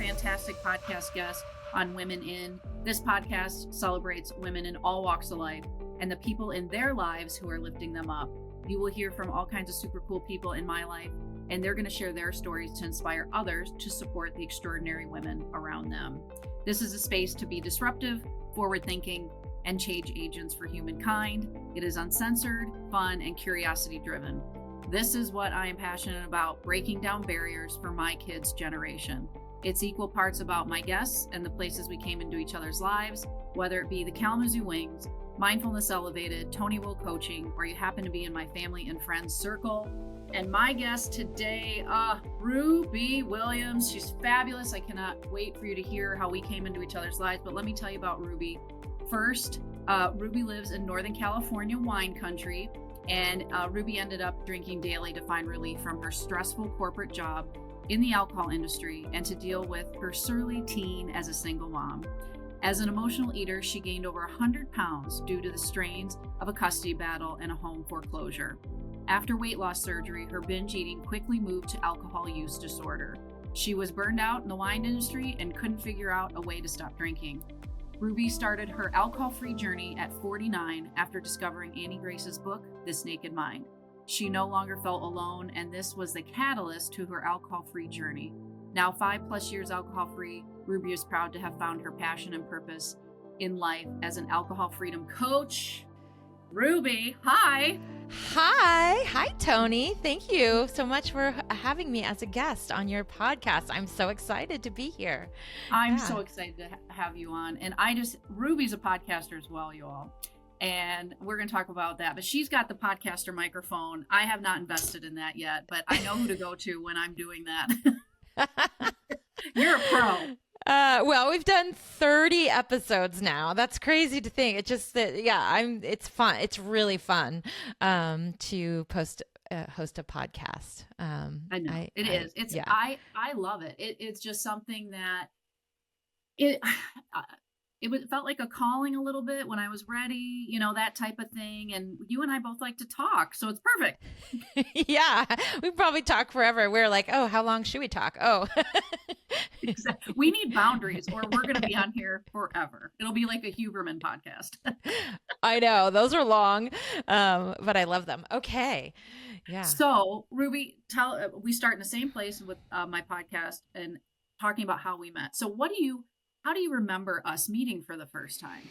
fantastic podcast guest on Women In. This podcast celebrates women in all walks of life and the people in their lives who are lifting them up. You will hear from all kinds of super cool people in my life, and they're going to share their stories to inspire others to support the extraordinary women around them. This is a space to be disruptive, forward-thinking, and change agents for humankind. It is uncensored, fun, and curiosity-driven. This is what I am passionate about, breaking down barriers for my kids' generation. It's equal parts about my guests and the places we came into each other's lives, whether it be the Kalamazoo Wings, Mindfulness Elevated, Tony Will Coaching, or you happen to be in my family and friends circle. And my guest today, Ruby Williams. She's fabulous. I cannot wait for you to hear how we came into each other's lives. But let me tell you about Ruby. First, Ruby lives in Northern California wine country. And Ruby ended up drinking daily to find relief from her stressful corporate job in the alcohol industry and to deal with her surly teen as a single mom. As an emotional eater, she gained over 100 pounds due to the strains of a custody battle and a home foreclosure. After weight loss surgery, her binge eating quickly moved to alcohol use disorder. She was burned out in the wine industry and couldn't figure out a way to stop drinking. Ruby started her alcohol-free journey at 49 after discovering Annie Grace's book, This Naked Mind. She no longer felt alone, and this was the catalyst to her alcohol-free journey. Now 5+ years alcohol-free, Ruby is proud to have found her passion and purpose in life as an alcohol freedom coach. Ruby, hi. Hi, Tony. Thank you so much for having me as a guest on your podcast. I'm so excited to be here. I'm so excited to have you on. And Ruby's a podcaster as well, you all. And we're going to talk about that. But she's got the podcaster microphone. I have not invested in that yet, but I know who to go to when I'm doing that. You're a pro. Well, we've done 30 episodes now. That's crazy to think. It's just that, it's fun. It's really fun to host a podcast. I know it is. It's I love it. It's just something that it felt like a calling a little bit when I was ready, that type of thing. And you and I both like to talk, so it's perfect. Yeah, we probably talk forever. We're like, oh, how long should we talk? Oh. Exactly. We need boundaries or we're going to be on here forever. It'll be like a Huberman podcast. I know. Those are long, but I love them. Okay. Yeah. So Ruby, we start in the same place with my podcast and talking about how we met. So how do you remember us meeting for the first time?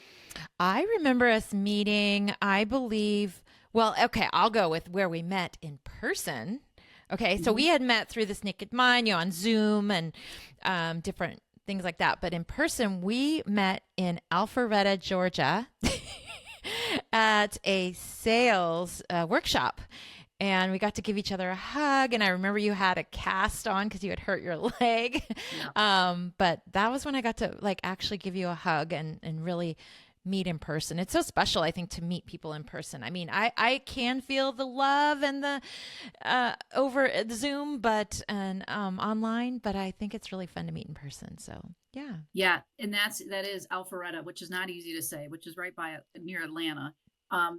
I remember us meeting, I believe, I'll go with where we met in person. Okay, so we had met through This Naked Mind, on Zoom and different things like that. But in person, we met in Alpharetta, Georgia at a sales workshop. And we got to give each other a hug. And I remember you had a cast on because you had hurt your leg. Yeah. But that was when I got to actually give you a hug and really meet in person. It's so special, I think, to meet people in person. I mean, I can feel the love and the over Zoom, and online, but I think it's really fun to meet in person. So yeah, and that is Alpharetta, which is not easy to say, which is right near Atlanta.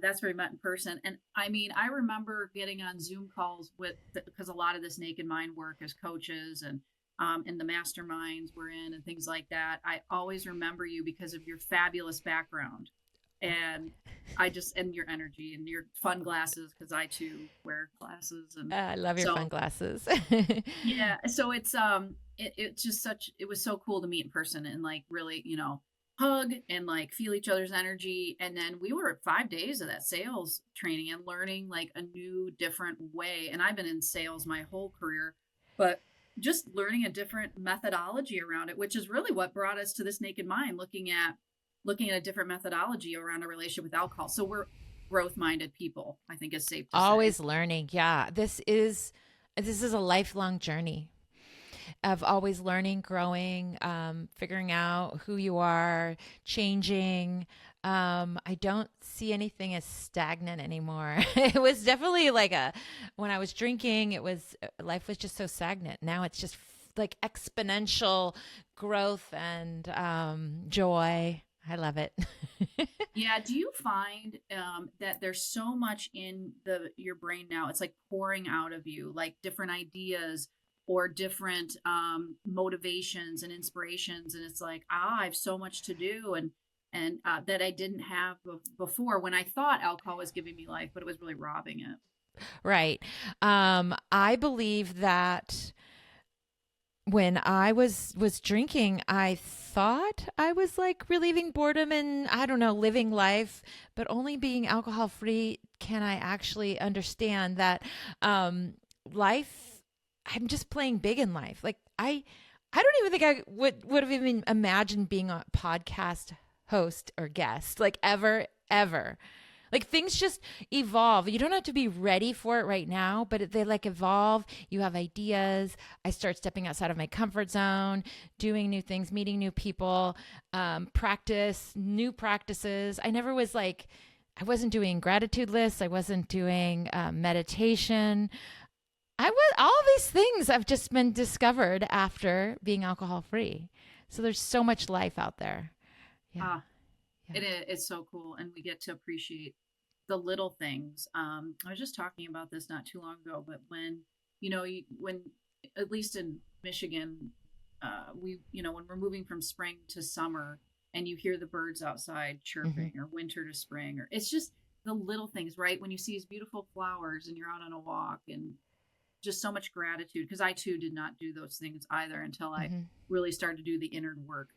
That's where we met in person. And I mean, I remember getting on Zoom calls because a lot of this Naked Mind work as coaches and the masterminds we're in and things like that. I always remember you because of your fabulous background and and your energy and your fun glasses, because I too wear glasses. And I love your fun glasses. Yeah. So it's it was so cool to meet in person and really, hug and feel each other's energy. And then we were at 5 days of that sales training and learning a new, different way. And I've been in sales my whole career, but just learning a different methodology around it, which is really what brought us to This Naked Mind, looking at a different methodology around a relationship with alcohol. So we're growth-minded people, I think is safe to say. Always learning. Yeah. This is a lifelong journey of always learning, growing, figuring out who you are, changing. I don't see anything as stagnant anymore. It was definitely when I was drinking, life was just so stagnant. Now it's just exponential growth and joy. I love it. Yeah. Do you find that there's so much in your brain now? It's pouring out of you, different ideas, or different motivations and inspirations. And it's like, I have so much to do. And that I didn't have before, when I thought alcohol was giving me life, but it was really robbing it. Right. I believe that when I was drinking, I thought I was like relieving boredom and, I don't know, living life, but only being alcohol free can I actually understand that life. I'm just playing big in life. Like I don't even think I would have even imagined being a podcast host or guest, like ever. Like things just evolve. You don't have to be ready for it right now, but they like evolve. You have ideas. I start stepping outside of my comfort zone, doing new things, meeting new people, practice new practices. I wasn't doing gratitude lists. I wasn't doing meditation. All these things have just been discovered after being alcohol free. So there's so much life out there. Yeah. It's so cool. And we get to appreciate the little things. I was just talking about this not too long ago, but when at least in Michigan, when we're moving from spring to summer and you hear the birds outside chirping, or winter to spring, or it's just the little things, right? When you see these beautiful flowers and you're out on a walk, and just so much gratitude, because I too did not do those things either until I really started to do the inner work.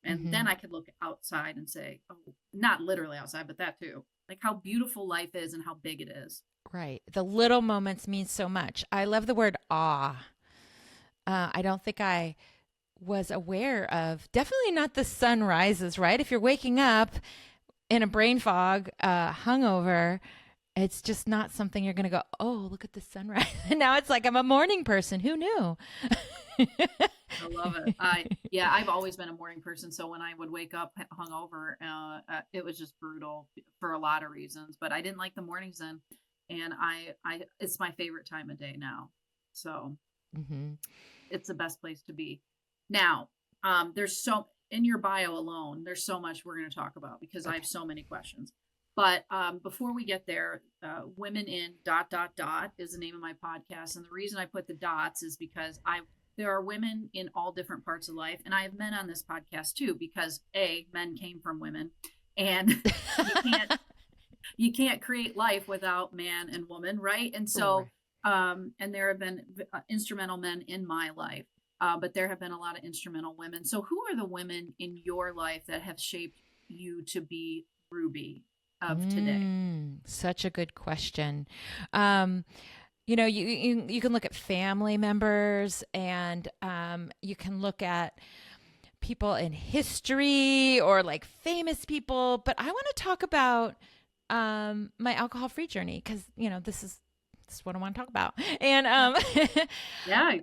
And then I could look outside and say, oh, not literally outside, but that too, like how beautiful life is and how big it is. Right. The little moments mean so much. I love the word awe. I don't think I was aware of, definitely not the sunrises, right? If you're waking up in a brain fog, hungover, it's just not something you're going to go, oh, look at the sunrise. And now it's like, I'm a morning person. Who knew? I love it. I've always been a morning person. So when I would wake up hungover, it was just brutal for a lot of reasons, but I didn't like the mornings then. And it's my favorite time of day now. So it's the best place to be. Now, in your bio alone, there's so much we're going to talk about, because I have so many questions. But before we get there, Women in ... is the name of my podcast. And the reason I put the dots is because there are women in all different parts of life. And I have men on this podcast too, because men came from women, and you can't create life without man and woman, right? And so, and there have been instrumental men in my life, but there have been a lot of instrumental women. So who are the women in your life that have shaped you to be Ruby of today? Such a good question. You can look at family members, and you can look at people in history or like famous people. But I want to talk about my alcohol-free journey, because this is what I want to talk about. And Yeah.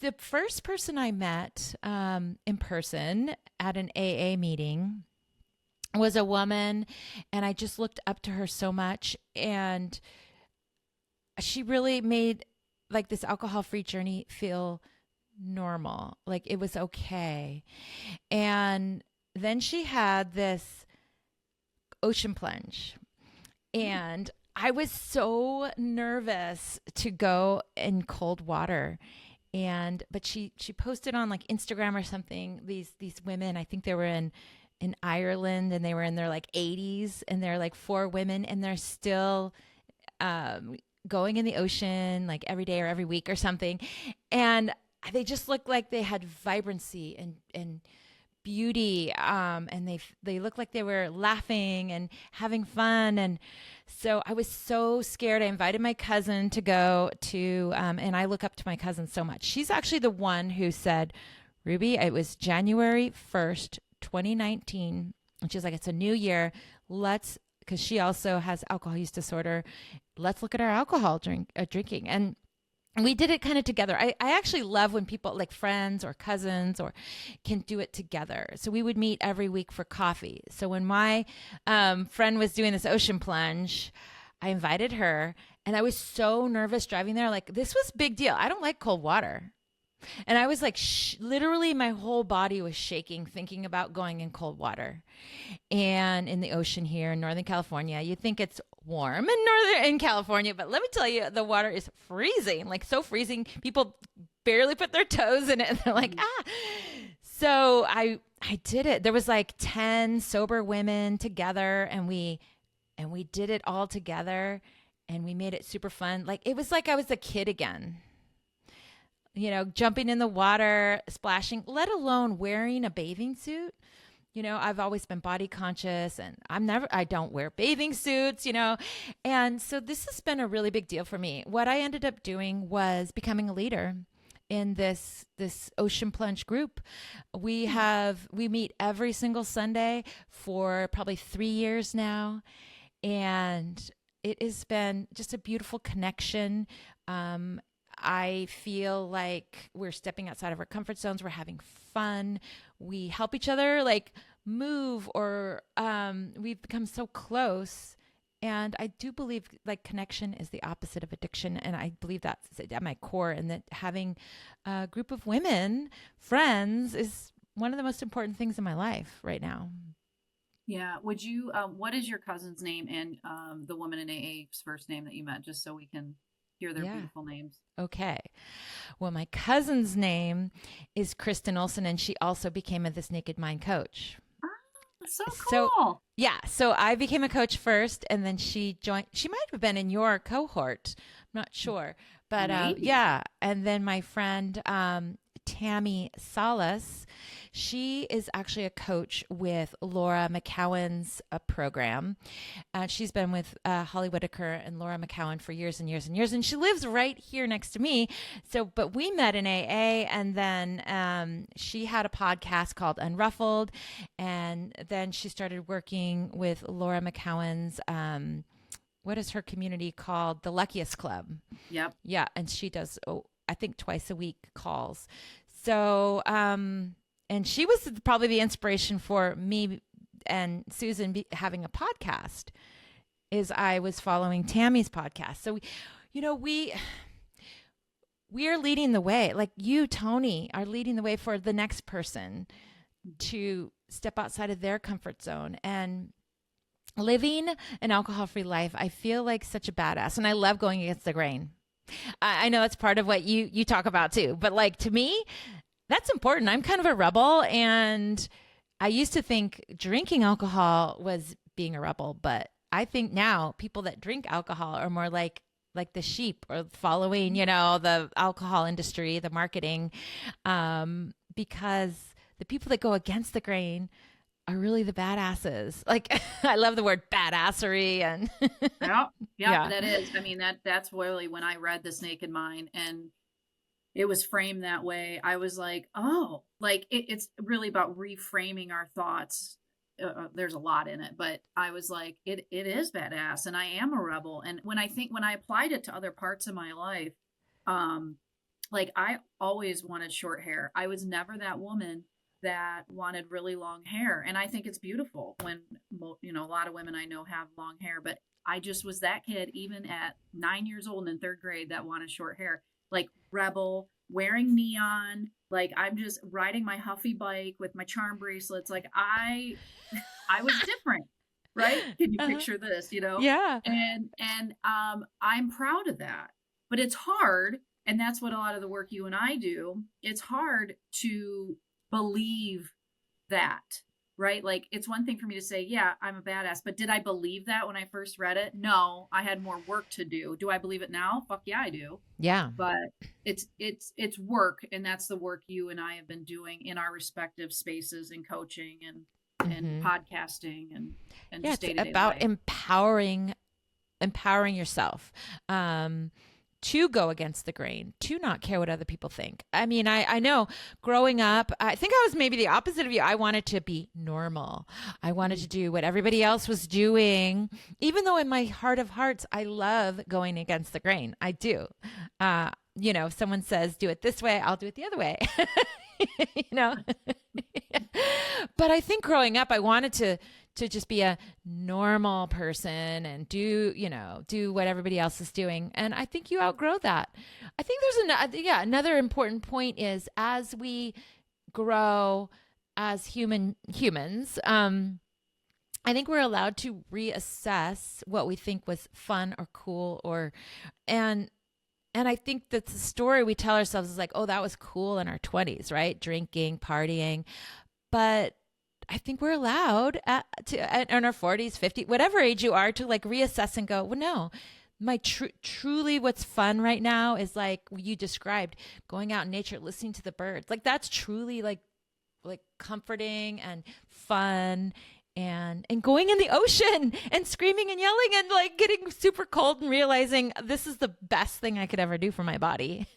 The first person I met in person at an AA meeting was a woman, and I just looked up to her so much, and she really made like this alcohol-free journey feel normal, like it was okay. And then she had this ocean plunge, and I was so nervous to go in cold water. But she posted on like Instagram or something, these women, I think they were in Ireland, and they were in their like 80s, and they're like 4 women, and they're still going in the ocean like every day or every week or something. And they just looked like they had vibrancy and beauty. And they looked like they were laughing and having fun. And so I was so scared. I invited my cousin to go to, and I look up to my cousin so much. She's actually the one who said, Ruby, it was January 1st, 2019. And she's like, it's a new year. Because she also has alcohol use disorder. Let's look at our alcohol drinking. And we did it kind of together. I actually love when people like friends or cousins or can do it together. So we would meet every week for coffee. So when my friend was doing this ocean plunge, I invited her, and I was so nervous driving there. Like, this was a big deal. I don't like cold water. And I was like, literally my whole body was shaking thinking about going in cold water. And in the ocean here in Northern California, you think it's warm in California, but let me tell you, the water is freezing, like so freezing. People barely put their toes in it. And they're like, ah. So I did it. There was like 10 sober women together, and we did it all together, and we made it super fun. Like, it was like I was a kid again. Jumping in the water, splashing, let alone wearing a bathing suit. I've always been body conscious, and I don't wear bathing suits, And so this has been a really big deal for me. What I ended up doing was becoming a leader in this ocean plunge group. We meet every single Sunday for probably 3 years now. And it has been just a beautiful connection. I feel like we're stepping outside of our comfort zones. We're having fun. We help each other like move, or we've become so close. And I do believe like connection is the opposite of addiction. And I believe that's at my core, and that having a group of women, friends, is one of the most important things in my life right now. Yeah. Would you, what is your cousin's name and the woman in AA's first name that you met, just so we can hear their beautiful names? Okay. Well, my cousin's name is Kristen Olson, and she also became This Naked Mind coach. So cool. So I became a coach first, and then she joined. She might have been in your cohort. I'm not sure. But and then my friend Tammy Salas, she is actually a coach with Laura McCowan's program. She's been with Holly Whitaker and Laura McCowan for years and years and years, and she lives right here next to me. But we met in AA, and then she had a podcast called Unruffled, and then she started working with Laura McCowan's what is her community called? The Luckiest Club. Yep. Yeah, and she does, I think, twice a week calls. So, and she was probably the inspiration for me and Susan having a podcast, is I was following Tammy's podcast. So, we are leading the way. Like you, Tony, are leading the way for the next person to step outside of their comfort zone and living an alcohol-free life. I feel like such a badass, and I love going against the grain. I know that's part of what you talk about too, but like to me, that's important. I'm kind of a rebel, and I used to think drinking alcohol was being a rebel, but I think now people that drink alcohol are more like the sheep, or following, the alcohol industry, the marketing, because the people that go against the grain are really the badasses. Like, I love the word badassery. And yeah, that is. I mean, that's really when I read This Naked Mind and it was framed that way, I was like, oh, like it's really about reframing our thoughts. There's a lot in it, but I was like, it is badass, and I am a rebel. And when I applied it to other parts of my life, like I always wanted short hair. I was never that woman that wanted really long hair. And I think it's beautiful when, a lot of women I know have long hair, but I just was that kid, even at 9 years old and in third grade, that wanted short hair, like rebel, wearing neon. Like I'm just riding my Huffy bike with my charm bracelets. Like I was different, right? Can you picture this, Yeah. And I'm proud of that, but it's hard. And that's what a lot of the work you and I do. It's hard to believe that, right? Like it's one thing for me to say, yeah, I'm a badass, but did I believe that when I first read it? No, I had more work to do. Do I believe it now? Fuck yeah, I do. Yeah. But it's work, and that's the work you and I have been doing in our respective spaces and coaching and podcasting and yeah, just it's about life. empowering yourself. To go against the grain, to not care what other people think. I mean, I know growing up, I think I was maybe the opposite of you. I wanted to be normal. I wanted to do what everybody else was doing, even though in my heart of hearts, I love going against the grain. I do. If someone says, do it this way, I'll do it the other way. But I think growing up, I wanted to just be a normal person and do what everybody else is doing. And I think you outgrow that. I think there's another important point is, as we grow as humans, I think we're allowed to reassess what we think was fun or cool, and And I think that the story we tell ourselves is like, oh, that was cool in our 20s, right? Drinking, partying. But I think we're allowed in our 40s, 50, whatever age you are, to like reassess and go, well, no, truly what's fun right now is like you described, going out in nature, listening to the birds. Like that's truly like comforting and fun, and going in the ocean and screaming and yelling and like getting super cold and realizing this is the best thing I could ever do for my body.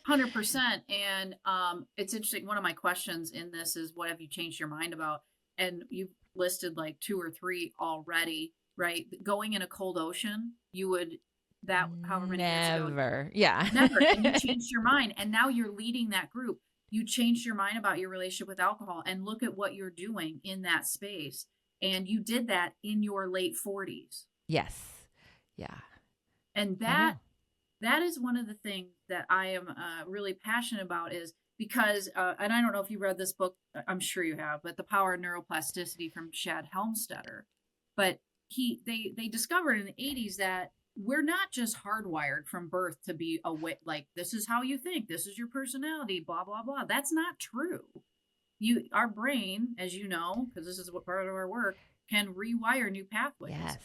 100%. And it's interesting. One of my questions in this is, what have you changed your mind about? And you've listed like 2 or 3 already, right? Going in a cold ocean, you would, that however many years ago. Never. Yeah. Never. And you changed your mind. And now you're leading that group. You changed your mind about your relationship with alcohol, and look at what you're doing in that space. And you did that in your late 40s. Yes. Yeah. And that is one of the things that I am really passionate about, is because, and I don't know if you read this book, I'm sure you have, but The Power of Neuroplasticity from Shad Helmstetter. But they discovered in the 80s that we're not just hardwired from birth to be like, this is how you think, this is your personality, blah, blah, blah. That's not true. Our brain, as you know, because this is what part of our work, can rewire new pathways. Yes.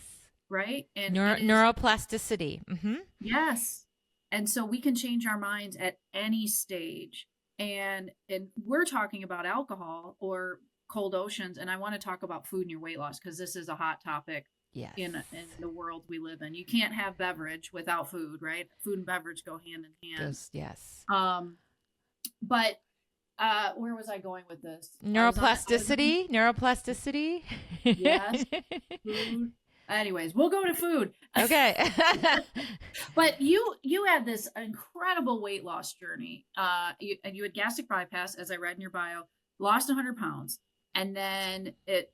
Right? And neuroplasticity. Mm-hmm. Yes. And so we can change our minds at any stage. And we're talking about alcohol or cold oceans. And I want to talk about food and your weight loss, because this is a hot topic. Yes. In the world we live in. You can't have beverage without food, right? Food and beverage go hand in hand. Yes. But where was I going with this? Neuroplasticity. Yes. Food. Anyways, we'll go to food. Okay. But you had this incredible weight loss journey. You had gastric bypass, as I read in your bio, lost 100 pounds, and then it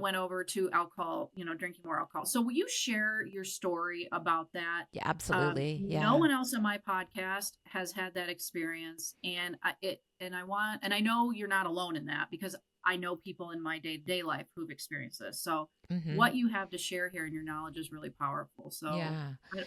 went over to alcohol, drinking more alcohol. So will you share your story about that? Yeah, absolutely. No one else on my podcast has had that experience. And I know you're not alone in that, because I know people in my day-to-day life who've experienced this. So what you have to share here and your knowledge is really powerful. So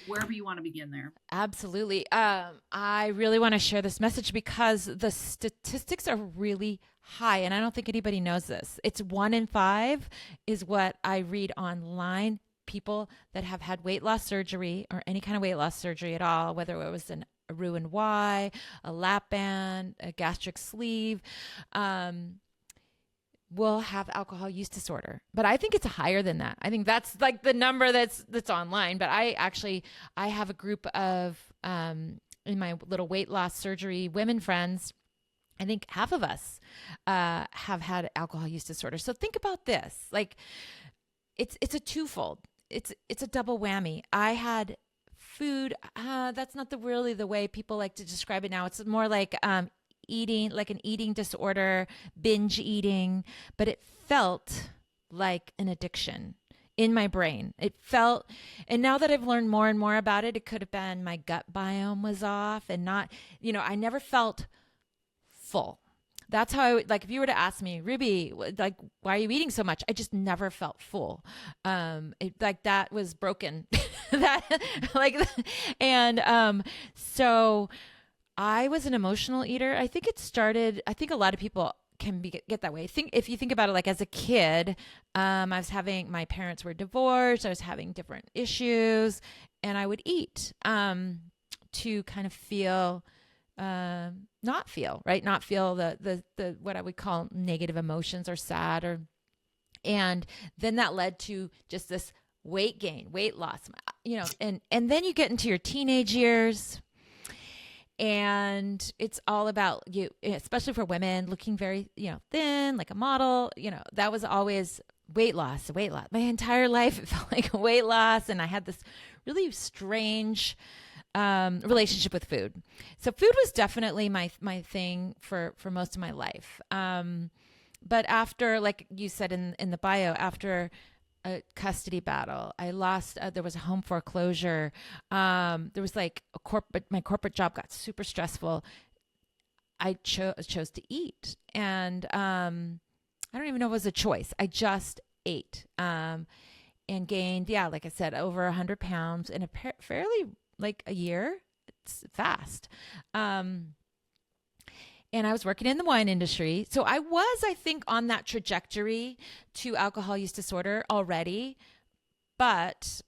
wherever you want to begin there. Absolutely. I really want to share this message because the statistics are really high, and I don't think anybody knows this. It's 1 in 5 is what I read online. People that have had weight loss surgery or any kind of weight loss surgery at all, whether it was a Roux-en-Y, a lap band, a gastric sleeve, will have alcohol use disorder. But I think it's higher than that. I think that's like the number that's online. But I have a group of, in my little weight loss surgery women friends, I think half of us have had alcohol use disorder. So think about this. Like it's a twofold. It's a double whammy. I had food. That's not really the way people like to describe it now. It's more like eating, like an eating disorder, binge eating, but it felt like an addiction in my brain. It felt, and now that I've learned more and more about it, it could have been my gut biome was off and not, I never felt full. That's how I would, like, if you were to ask me, Ruby, like, why are you eating so much? I just never felt full. Like that was broken. So I was an emotional eater. I think a lot of people can get that way. If you think about it, like as a kid, my parents were divorced. I was having different issues, and I would eat to kind of feel, not feel the what I would call negative emotions or sad, and then that led to just this weight gain, weight loss, and then you get into your teenage years. And it's all about you, especially for women, looking very, thin, like a model. That was always weight loss. My entire life, it felt like weight loss. And I had this really strange relationship with food. So food was definitely my thing for most of my life. But after, like you said in the bio, after a custody battle, I lost, there was a home foreclosure. There was like my corporate job got super stressful. I chose to eat. And I don't even know if it was a choice. I just ate and gained, like I said, over 100 pounds in a fairly, like a year, fast. And I was working in the wine industry. So I think, on that trajectory to alcohol use disorder already, but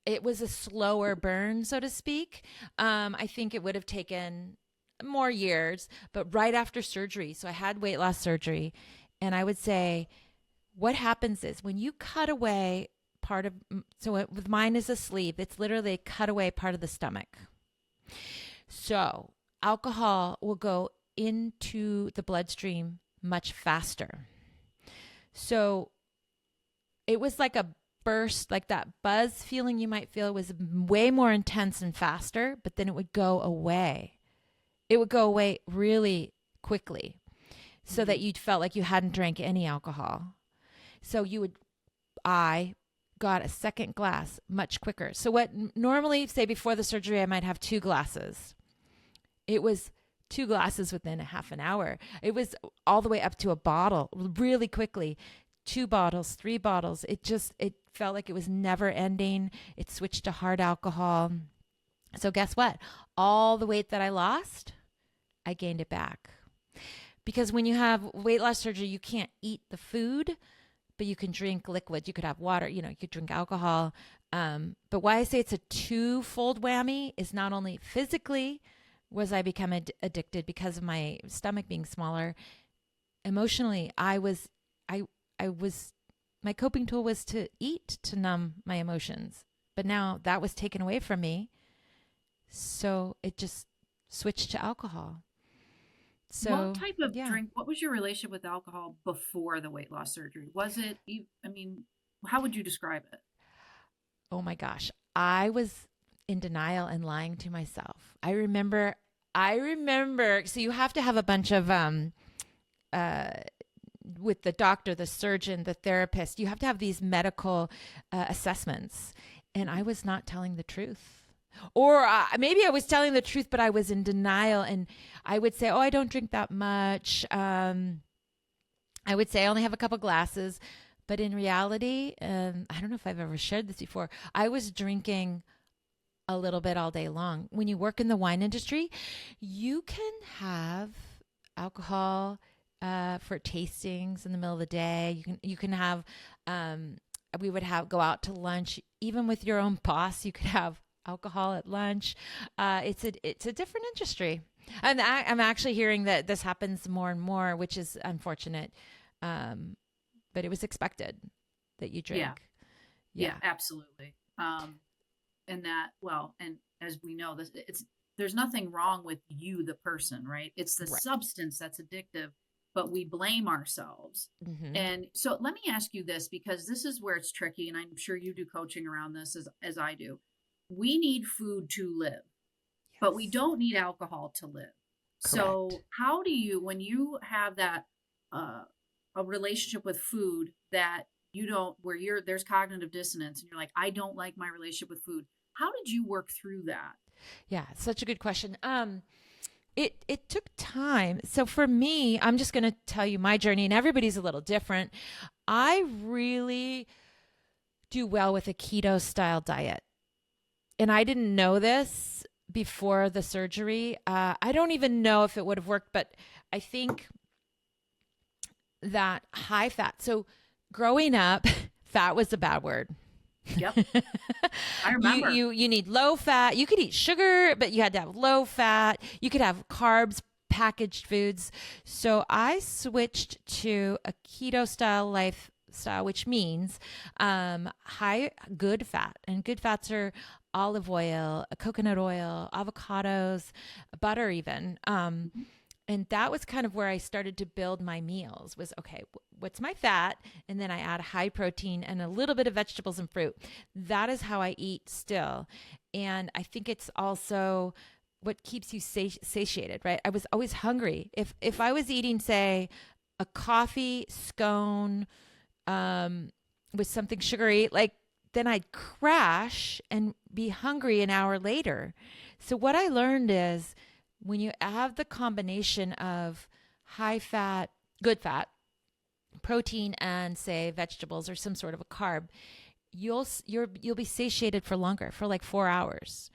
it was a slower burn, so to speak. I think it would have taken more years, but right after surgery. So I had weight loss surgery. And I would say what happens is when you cut away with mine is a sleeve, it's literally cut away part of the stomach. So alcohol will go into the bloodstream much faster. So it was like a burst, like that buzz feeling you might feel was way more intense and faster, but then it would go away. It would go away really quickly so that you felt like you hadn't drank any alcohol. So I got a second glass much quicker. So what normally, say before the surgery, I might have 2 glasses. It was 2 glasses within a half an hour. It was all the way up to a bottle really quickly. 2 bottles, 3 bottles. It felt like it was never ending. It switched to hard alcohol. So guess what? All the weight that I lost, I gained it back. Because when you have weight loss surgery, you can't eat the food, but you can drink liquids. You could have water, you could drink alcohol. But why I say it's a 2-fold whammy is not only physically was I become addicted because of my stomach being smaller. Emotionally, my coping tool was to eat to numb my emotions. But now that was taken away from me. So it just switched to alcohol. So what type of drink, what was your relationship with alcohol before the weight loss surgery? Was it, how would you describe it? Oh my gosh. I was in denial and lying to myself. I remember, so you have to have a bunch of, with the doctor, the surgeon, the therapist, you have to have these medical assessments. And I was not telling the truth. Or maybe I was telling the truth, but I was in denial. And I would say, I don't drink that much. I would say I only have a couple glasses. But in reality, I don't know if I've ever shared this before, I was drinking a little bit all day long. When you work in the wine industry, you can have alcohol for tastings in the middle of the day. You can have, we would go out to lunch, even with your own boss, you could have alcohol at lunch. It's a different industry. And I'm actually hearing that this happens more and more, which is unfortunate. But it was expected that you drink. Yeah, absolutely. And as we know, there's nothing wrong with you, the person, right? It's the substance that's addictive, but we blame ourselves. Mm-hmm. And so let me ask you this, because this is where it's tricky. And I'm sure you do coaching around this as I do. We need food to live, but we don't need alcohol to live. Correct. So how do you, when you have that, a relationship with food that you don't, where there's cognitive dissonance and you're like, I don't like my relationship with food. How did you work through that? Yeah, such a good question. It took time. So for me, I'm just going to tell you my journey, and everybody's a little different. I really do well with a keto style diet. And I didn't know this before the surgery. I don't even know if it would have worked, but I think that high fat. So growing up, fat was a bad word. Yep. I remember. You need low fat. You could eat sugar, but you had to have low fat. You could have carbs, packaged foods. So I switched to a keto style lifestyle, which means high good fat. And good fats are olive oil, coconut oil, avocados, butter even. And that was kind of where I started to build my meals was, okay, what's my fat? And then I add high protein and a little bit of vegetables and fruit. That is how I eat still. And I think it's also what keeps you satiated, right? I was always hungry. If I was eating, say, a coffee scone with something sugary, then I'd crash and be hungry an hour later. So what I learned is, when you have the combination of high fat, good fat, protein, and say vegetables or some sort of a carb, you'll be satiated for longer, for like 4 hours.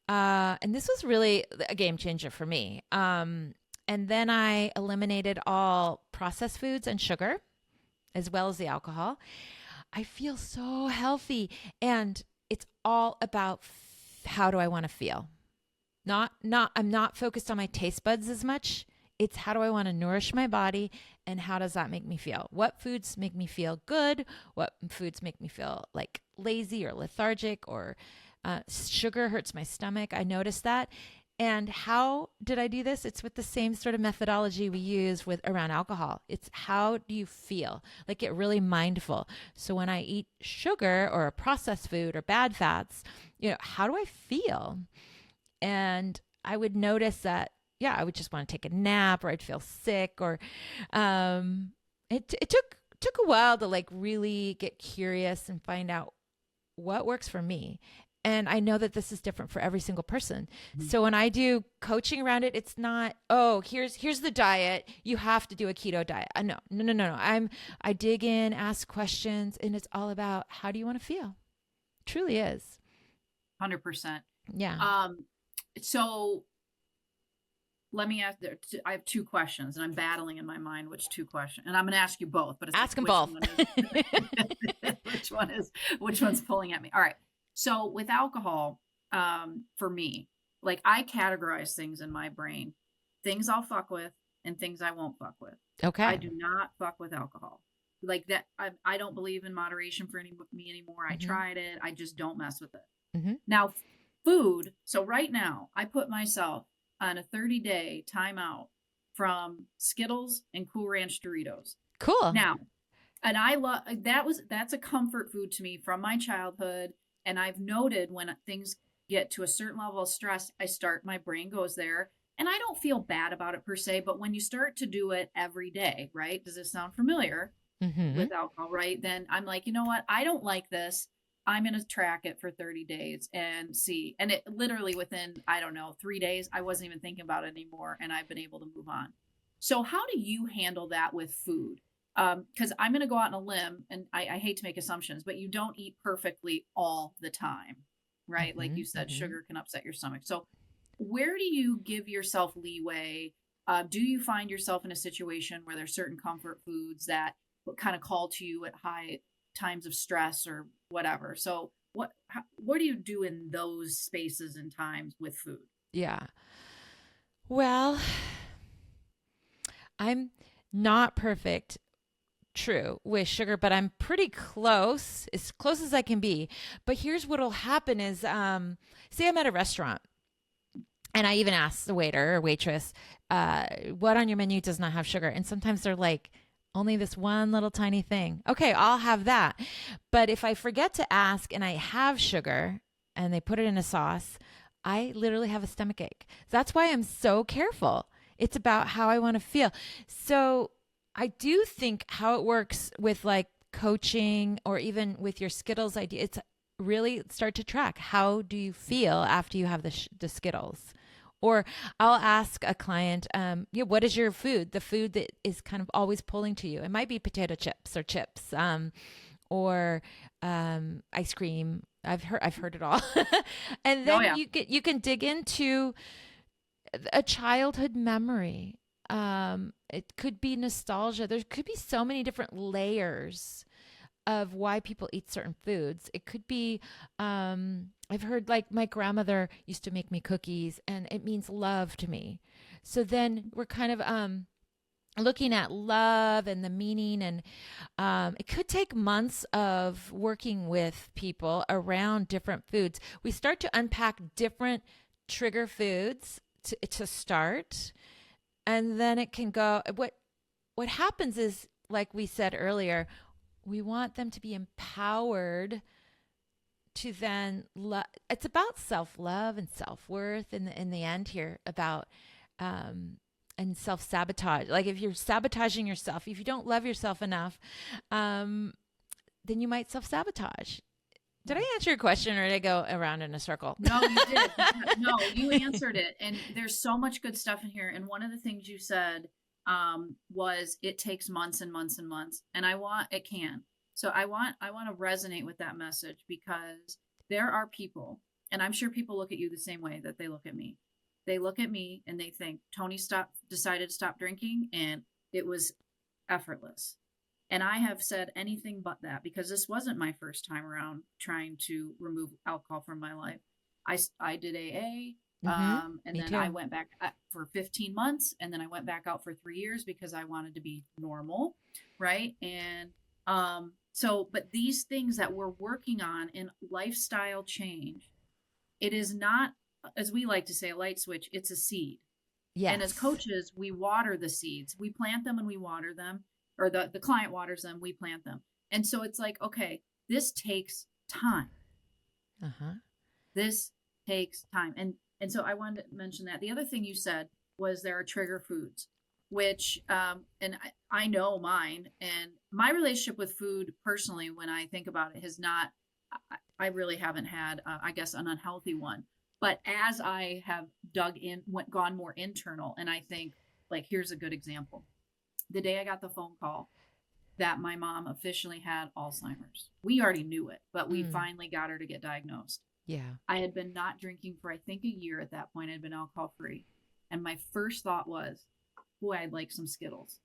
And this was really a game changer for me. And then I eliminated all processed foods and sugar, as well as the alcohol. I feel so healthy. And it's all about how do I want to feel? I'm not focused on my taste buds as much. It's how do I want to nourish my body and how does that make me feel? What foods make me feel good? What foods make me feel like lazy or lethargic or sugar hurts my stomach? I noticed that. And how did I do this? It's with the same sort of methodology we use with around alcohol. It's how do you feel? Like get really mindful. So when I eat sugar or a processed food or bad fats, how do I feel? And I would notice that, yeah, I would just want to take a nap or I'd feel sick or it took a while to like really get curious and find out what works for me. And I know that this is different for every single person. Mm-hmm. So when I do coaching around it, it's not, oh, here's the diet. You have to do a keto diet. No. I dig in, ask questions, and it's all about how do you want to feel? It truly is. 100%. Yeah. So let me ask, I have two questions and I'm battling in my mind which two questions, and I'm going to ask you both, but it's ask them both. Which one's pulling at me? All right. So with alcohol, for me, like I categorize things in my brain, things I'll fuck with and things I won't fuck with. Okay. I do not fuck with alcohol. Like that. I don't believe in moderation for me anymore. I tried it. I just don't mess with it. Mm-hmm. Now, food. So right now I put myself on a 30-day timeout from Skittles and Cool Ranch Doritos. Cool. Now, and I love, that's a comfort food to me from my childhood. And I've noted when things get to a certain level of stress, my brain goes there and I don't feel bad about it per se. But when you start to do it every day, right? Does this sound familiar with alcohol, right? Then I'm like, you know what? I don't like this. I'm going to track it for 30 days and see. And it literally within, 3 days, I wasn't even thinking about it anymore. And I've been able to move on. So how do you handle that with food? Because I'm going to go out on a limb, and I hate to make assumptions, but you don't eat perfectly all the time, right? Mm-hmm, like you said, sugar can upset your stomach. So where do you give yourself leeway? Do you find yourself in a situation where there's certain comfort foods that kind of call to you at high times of stress or whatever? So what do you do in those spaces and times with food? Yeah. Well, I'm not perfect. True with sugar, but I'm pretty close, as close as I can be. But here's what'll happen is, say I'm at a restaurant and I even ask the waiter or waitress, what on your menu does not have sugar? And sometimes they're like, only this one little tiny thing. Okay, I'll have that. But if I forget to ask and I have sugar and they put it in a sauce, I literally have a stomach ache. That's why I'm so careful. It's about how I want to feel. So I do think how it works with like coaching or even with your Skittles idea, it's really start to track. How do you feel after you have the Skittles? Or I'll ask a client, what is your food? The food that is kind of always pulling to you. It might be potato chips or chips, or ice cream. I've heard it all. And then you can dig into a childhood memory. It could be nostalgia. There could be so many different layers of why people eat certain foods. It could be, I've heard like my grandmother used to make me cookies and it means love to me. So then we're kind of looking at love and the meaning, and it could take months of working with people around different foods. We start to unpack different trigger foods to start. And then it can go, what happens is, like we said earlier, we want them to be empowered to then it's about self-love and self-worth in the end here, about and self-sabotage. Like if you're sabotaging yourself, if you don't love yourself enough, then you might self-sabotage. Did I answer your question or did I go around in a circle? No, you did. No, you answered it. And there's so much good stuff in here. And one of the things you said was it takes months and months and months. And it can. So I want to resonate with that message, because there are people, And I'm sure people look at you the same way that they look at me. They look at me and they think Tony decided to stop drinking and it was effortless. And I have said anything but that, because this wasn't my first time around trying to remove alcohol from my life. I did AA, and Me then too. I went back for 15 months, and then I went back out for 3 years because I wanted to be normal, right? And but these things that we're working on in lifestyle change, it is not, as we like to say, a light switch, it's a seed. And as Yes. coaches, we water the seeds. We plant them and we water them, or the client waters them, we plant them. And so it's like, okay, this takes time. Uh-huh. This takes time. And so I wanted to mention that. The other thing you said was there are trigger foods, which, and I know mine, and my relationship with food personally, when I think about it, has not, I really haven't had, I guess, an unhealthy one. But as I have gone more internal, and I think, like, here's a good example. The day I got the phone call that my mom officially had Alzheimer's, we already knew it, but we finally got her to get diagnosed. Yeah. I had been not drinking for, I think, a year at that point. I'd been alcohol free. And my first thought was, boy, I'd like some Skittles.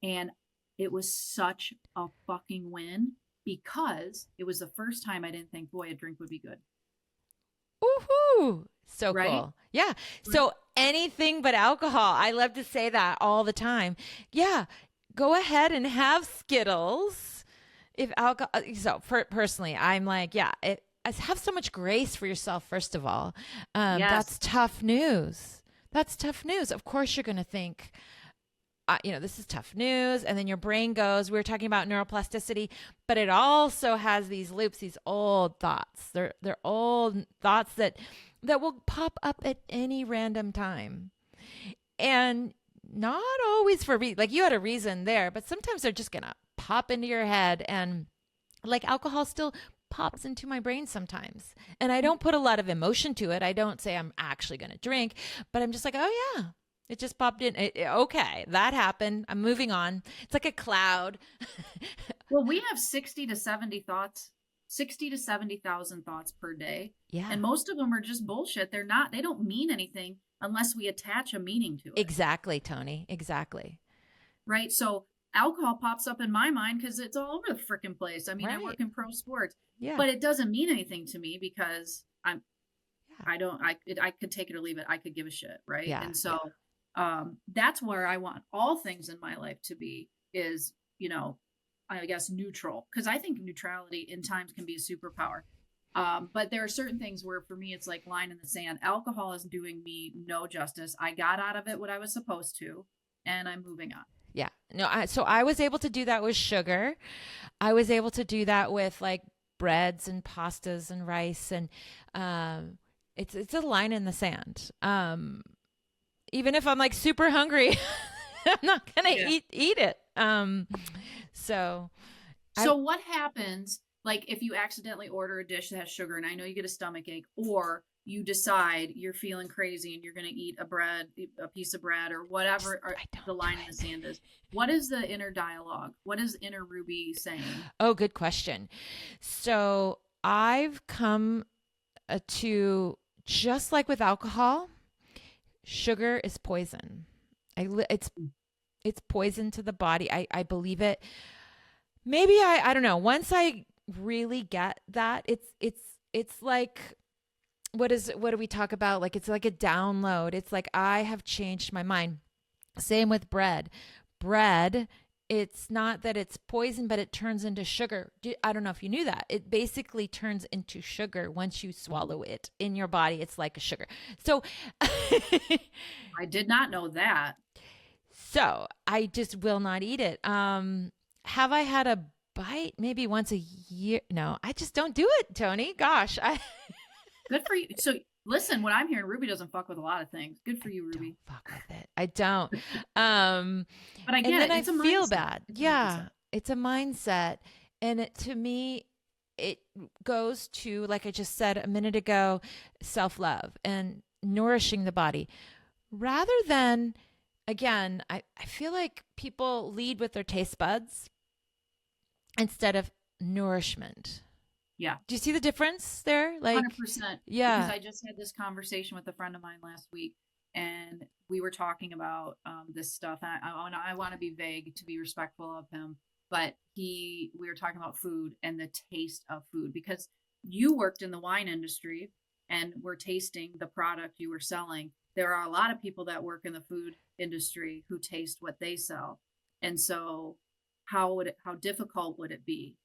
And it was such a fucking win, because it was the first time I didn't think, boy, a drink would be good. Woohoo! So Right? cool. Yeah. So anything but alcohol. I love to say that all the time. Yeah. Go ahead and have Skittles. If alcohol, so personally, I'm like, yeah, have so much grace for yourself, first of all. Yes. That's tough news. That's tough news. Of course, you're going to think, this is tough news. And then your brain goes, we were talking about neuroplasticity, but it also has these loops, these old thoughts. They're old thoughts that will pop up at any random time. And not always like you had a reason there, but sometimes they're just going to pop into your head. And like alcohol still pops into my brain sometimes. And I don't put a lot of emotion to it. I don't say I'm actually going to drink, but I'm just like, oh yeah, it just popped in. Okay, that happened. I'm moving on. It's like a cloud. Well, we have 60 to 70 thoughts, 60 to 70,000 thoughts per day. Yeah. And most of them are just bullshit. They don't mean anything unless we attach a meaning to it. Exactly, Tony. Exactly. Right. So alcohol pops up in my mind because it's all over the freaking place. I mean, Right. I work in pro sports, Yeah. but it doesn't mean anything to me because I could take it or leave it. I could give a shit. Right. Yeah. And so, that's where I want all things in my life to be, is, I guess, neutral. Cause I think neutrality in times can be a superpower. But there are certain things where for me, it's like line in the sand. Alcohol is doing me no justice. I got out of it what I was supposed to, and I'm moving on. Yeah. No, so I was able to do that with sugar. I was able to do that with like breads and pastas and rice. And it's a line in the sand. Even if I'm like super hungry, I'm not going to eat it. So what happens, like, if you accidentally order a dish that has sugar, and I know you get a stomach ache, or you decide you're feeling crazy and you're going to eat a piece of bread or whatever the line in the sand is. What is the inner dialogue? What is inner Ruby saying? Oh, good question. So I've come to, just like with alcohol, sugar is poison. It's poison to the body. I believe it. Maybe I don't know. Once I really get that, it's like, what do we talk about? Like, it's like a download. It's like, I have changed my mind. Same with bread. Bread, it's not that it's poison, but it turns into sugar. I don't know if you knew that. It basically turns into sugar once you swallow it in your body. It's like a sugar. So I did not know that. So I just will not eat it. Have I had a bite maybe once a year? No, I just don't do it, Tony. Gosh. Good for you. So listen, what I'm hearing, Ruby doesn't fuck with a lot of things. Good for you, Ruby. Don't fuck with it. I don't. But I get and then it. It's I a feel mindset. bad. Yeah, it's a mindset. And to me, it goes to, like I just said a minute ago, self-love and nourishing the body. Rather than, again, I feel like people lead with their taste buds instead of nourishment. Yeah. Do you see the difference there? Like, 100%. yeah. Because I just had this conversation with a friend of mine last week, and we were talking about this stuff. And I want to be vague to be respectful of him, but we were talking about food and the taste of food, because you worked in the wine industry and were tasting the product you were selling. There are a lot of people that work in the food industry who taste what they sell. And so how difficult would it be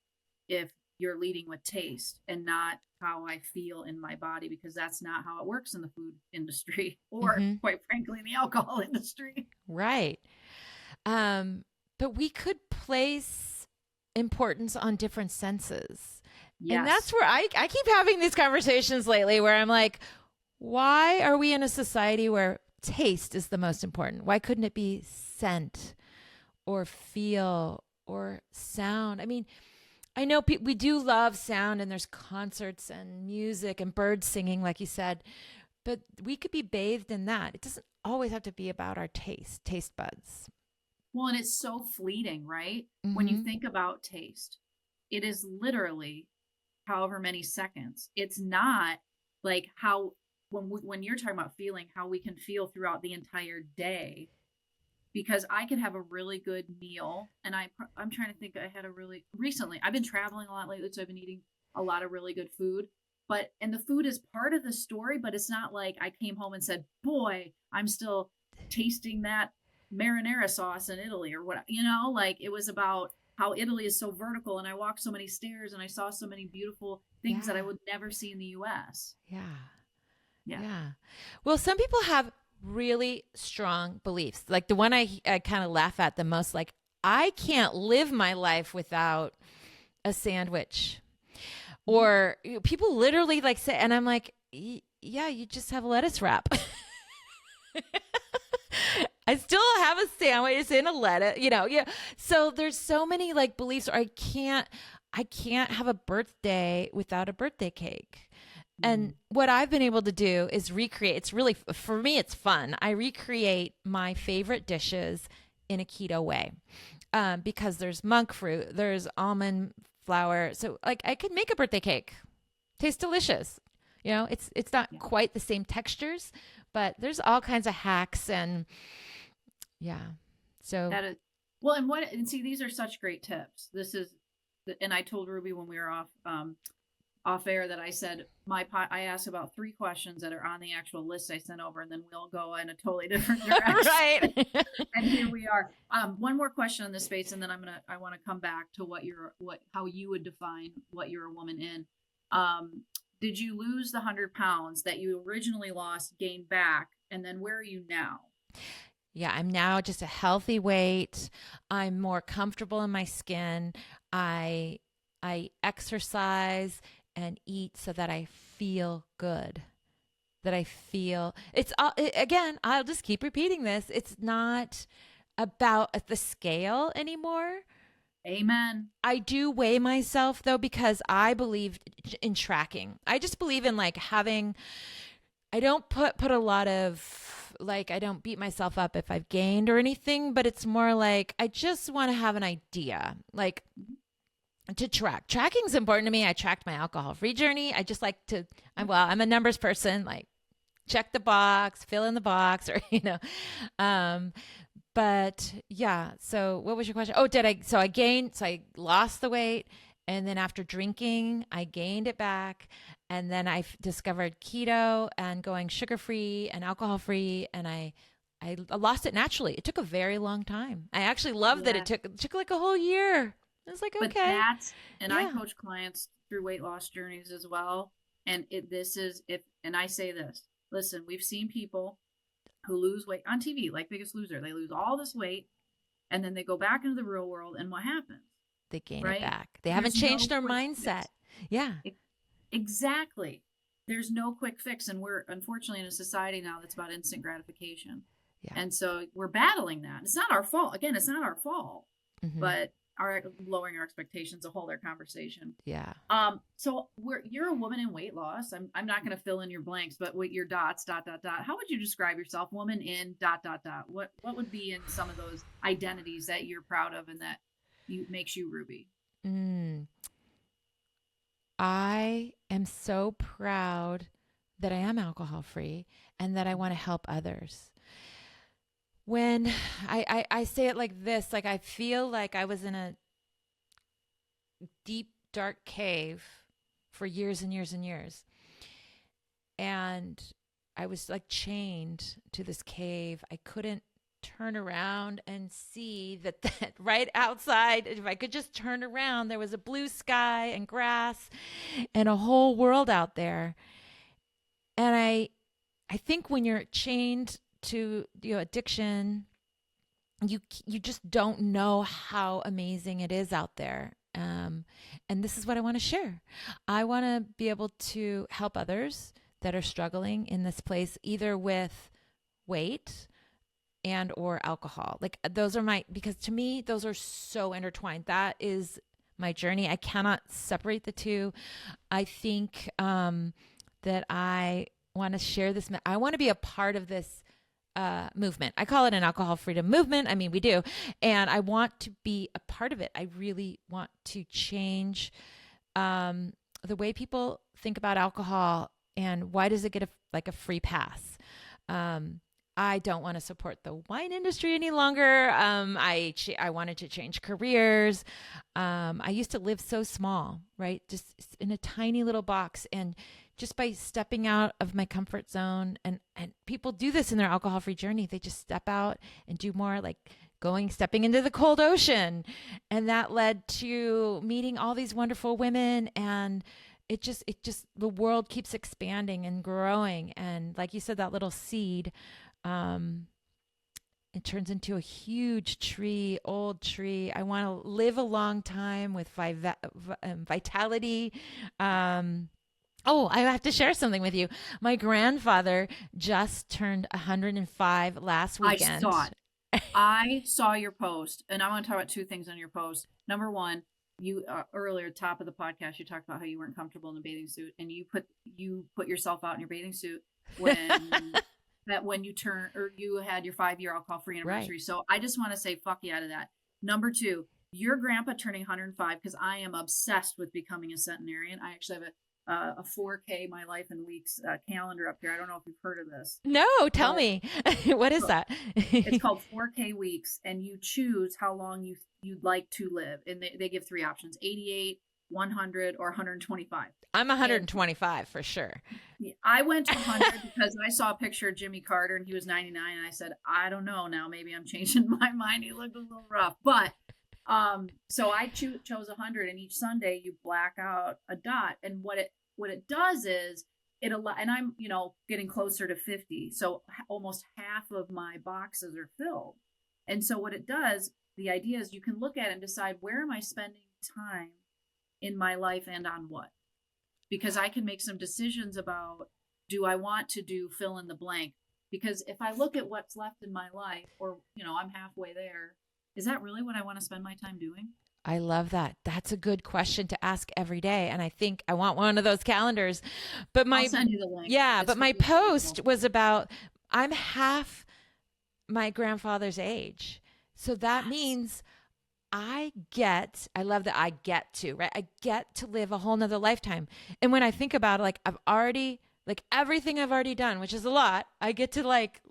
if you're leading with taste and not how I feel in my body, because that's not how it works in the food industry or quite frankly in the alcohol industry. Right. But we could place importance on different senses. Yes. And that's where I keep having these conversations lately where I'm like, why are we in a society where taste is the most important? Why couldn't it be scent or feel or sound? I mean, I know we do love sound, and there's concerts and music and birds singing, like you said, but we could be bathed in that. It doesn't always have to be about our taste buds. Well, and it's so fleeting, right? When you think about taste, it is literally however many seconds. It's not like how, when you're talking about feeling, how we can feel throughout the entire day. Because I could have a really good meal, and I'm trying to think. I had recently. I've been traveling a lot lately, so I've been eating a lot of really good food. And the food is part of the story, but it's not like I came home and said, "Boy, I'm still tasting that marinara sauce in Italy," or what. Like it was about how Italy is so vertical, and I walked so many stairs, and I saw so many beautiful things that I would never see in the U.S. Yeah. Well, some people have really strong beliefs. Like the one I kind of laugh at the most, like, I can't live my life without a sandwich. Or people literally like say, and I'm like, yeah, you just have a lettuce wrap. I still have a sandwich in a lettuce, yeah. So there's so many like beliefs, or I can't have a birthday without a birthday cake. And what I've been able to do is recreate. It's really, for me, it's fun. I recreate my favorite dishes in a keto way, because there's monk fruit, there's almond flour. So like I could make a birthday cake, taste delicious. It's not quite the same textures, but there's all kinds of hacks and So that is and see, these are such great tips. And I told Ruby when we were off air that I said I asked about 3 questions that are on the actual list I sent over, and then we'll go in a totally different direction. Right. And here we are. One more question on this space, and then I want to come back to how you would define what you're a woman in. Did you lose the 100 pounds that you originally lost, gain back, and then where are you now? Yeah, I'm now just a healthy weight. I'm more comfortable in my skin. I exercise and eat so that I feel good. Again, I'll just keep repeating this. It's not about the scale anymore. Amen. I do weigh myself though, because I believe in tracking. I just believe in like I don't put a lot of, like, I don't beat myself up if I've gained or anything, but it's more like, I just want to have an idea, like, to track. Tracking is important to me. I tracked my alcohol-free journey. I just like to, I'm a numbers person, like check the box, fill in the box, or, but yeah. So what was your question? Oh, so I lost the weight. And then after drinking, I gained it back. And then I discovered keto and going sugar-free and alcohol-free. And I lost it naturally. It took a very long time. I actually love that it took like a whole year. I was like, okay. I coach clients through weight loss journeys as well. And I say this, listen, we've seen people who lose weight on TV, like Biggest Loser. They lose all this weight and then they go back into the real world. And what happens? They gain it back. They haven't changed their mindset. Yeah. Exactly. There's no quick fix. And we're unfortunately in a society now that's about instant gratification. Yeah. And so we're battling that. It's not our fault. Again, it's not our fault. But lowering our expectations, a whole other conversation. Yeah. So you're a woman in weight loss. I'm not going to fill in your blanks, but with your dots, ... How would you describe yourself? Woman in ... What would be in some of those identities that you're proud of and that makes you Ruby? I am so proud that I am alcohol free and that I want to help others. When I say it like this, like I feel like I was in a deep, dark cave for years and years and years. And I was like chained to this cave. I couldn't turn around and see that right outside, if I could just turn around, there was a blue sky and grass and a whole world out there. And I think when you're chained to addiction, you just don't know how amazing it is out there. And this is what I want to share. I want to be able to help others that are struggling in this place, either with weight and or alcohol. Like those are because to me, those are so intertwined. That is my journey. I cannot separate the two. I think that I want to share this. I want to be a part of this movement. I call it an alcohol freedom movement. I mean, we do. And I want to be a part of it. I really want to change the way people think about alcohol and why does it get a free pass? I don't want to support the wine industry any longer. I wanted to change careers. I used to live so small, right? Just in a tiny little box. And just by stepping out of my comfort zone, and people do this in their alcohol-free journey. They just step out and do more, like stepping into the cold ocean. And that led to meeting all these wonderful women, and it just the world keeps expanding and growing. And like you said, that little seed, it turns into a huge tree, old tree. I want to live a long time with vitality. Oh, I have to share something with you. My grandfather just turned 105 last weekend. I saw it. I saw your post, and I want to talk about two things on your post. Number one, you earlier, top of the podcast, you talked about how you weren't comfortable in a bathing suit, and you put yourself out in your bathing suit when you had your 5-year alcohol-free anniversary. Right. So I just want to say fuck yeah to that. Number two, your grandpa turning 105, because I am obsessed with becoming a centenarian. I actually have a 4K My Life in Weeks calendar up here. I don't know if you've heard of this. No, tell me. What is that? It's called 4K Weeks, and you choose how long you'd like to live. And they give 3 options: 88, 100, or 125. I'm 125 for sure. I went to 100 because I saw a picture of Jimmy Carter, and he was 99, and I said, I don't know now. Maybe I'm changing my mind. He looked a little rough. But so I chose 100, and each Sunday you black out a dot. And what it does is and I'm, getting closer to 50. So almost half of my boxes are filled. And so what it does, the idea is you can look at it and decide, where am I spending time in my life and on what? Because I can make some decisions about, do I want to do fill in the blank? Because if I look at what's left in my life, or, I'm halfway there, is that really what I want to spend my time doing? I love that. That's a good question to ask every day. And I think I want one of those calendars. But I'll send you the link. Yeah, but my post was about, I'm half my grandfather's age. So that means I love that I get to, right? I get to live a whole nother lifetime. And when I think about it, like I've already, like everything I've already done, which is a lot, I get to like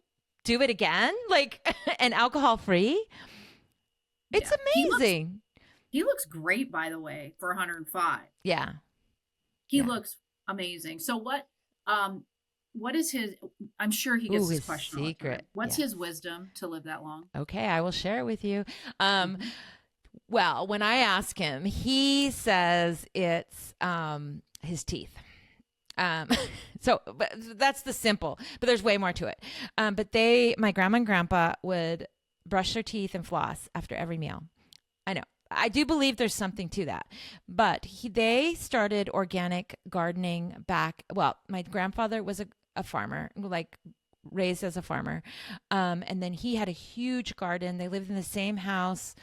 do it again, like and alcohol free. It's amazing. He looks great, by the way, for 105. Yeah. He looks amazing. So what is his, I'm sure he gets this question. Secret. What's his wisdom to live that long? Okay, I will share it with you. Well, when I ask him, he says it's his teeth. So but that's the simple, but there's way more to it. But my grandma and grandpa would brush their teeth and floss after every meal. I know. I do believe there's something to that, but they started organic gardening back. Well, my grandfather was a farmer, like raised as a farmer. And then he had a huge garden. They lived in the same house.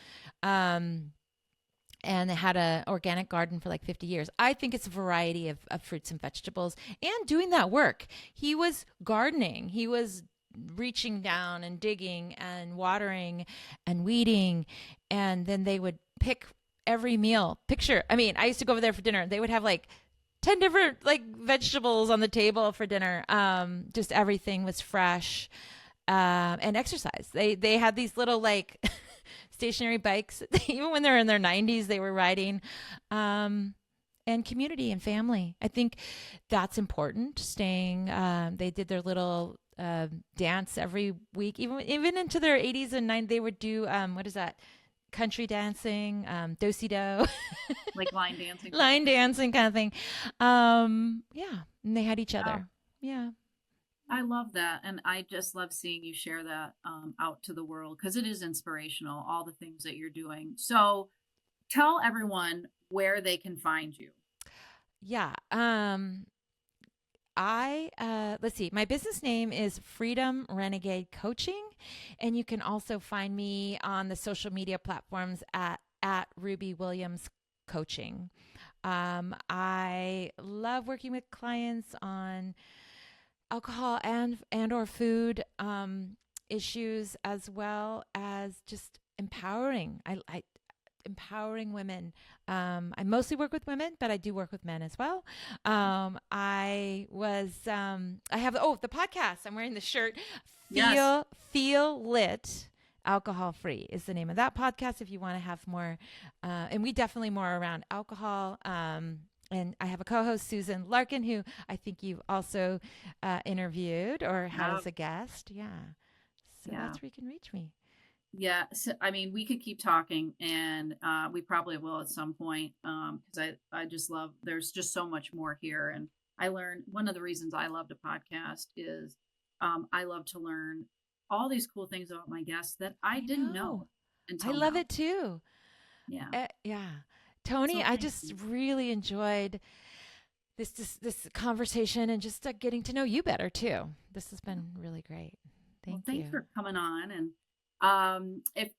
And they had an organic garden for like 50 years. I think it's a variety of fruits and vegetables and doing that work. He was gardening. He was reaching down and digging and watering and weeding. And then they would pick every meal. I used to go over there for dinner. They would have like 10 different like vegetables on the table for dinner. Just everything was fresh. And exercise. They had these little like stationary bikes. Even when they're in their 90s, they were riding. And community and family. I think that's important. Staying. They did their little dance every week, even into their 80s and 90s. They would do what is that? Country dancing, do-si-do, Like line dancing. line dancing kind of thing. Yeah, and they had each other. Yeah. I love that. And I just love seeing you share that out to the world because it is inspirational, all the things that you're doing. So tell everyone where they can find you. Yeah. Let's see, my business name is Freedom Renegade Coaching, and you can also find me on the social media platforms at Ruby Williams Coaching. I love working with clients on alcohol and or food issues, as well as just empowering. I empowering women. I mostly work with women, but I do work with men as well. I have the podcast. I'm wearing the shirt. Feel Lit, Alcohol Free is the name of that podcast. If you want to have more, and we definitely more around alcohol. And I have a co-host, Susan Larkin, who I think you've also interviewed or had as a guest. Yeah. So that's where you can reach me. Yeah. So, I mean, we could keep talking and we probably will at some point because I just love, there's just so much more here. And I learned one of the reasons I love to podcast is I love to learn all these cool things about my guests that I didn't know until I love now. it too. Yeah. Yeah. Tony, So I just really enjoyed this conversation and just getting to know you better too. This has been really great. Thanks for coming on. And if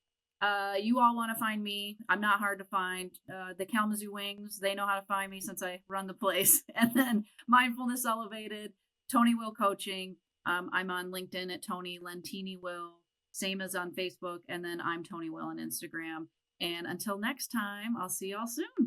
you all want to find me, I'm not hard to find. The Kalamazoo Wings, they know how to find me since I run the place. And then Mindfulness Elevated, Tony Will Coaching. I'm on LinkedIn at Tony Lentini Will, same as on Facebook. And then I'm Tony Will on Instagram. And until next time, I'll see y'all soon.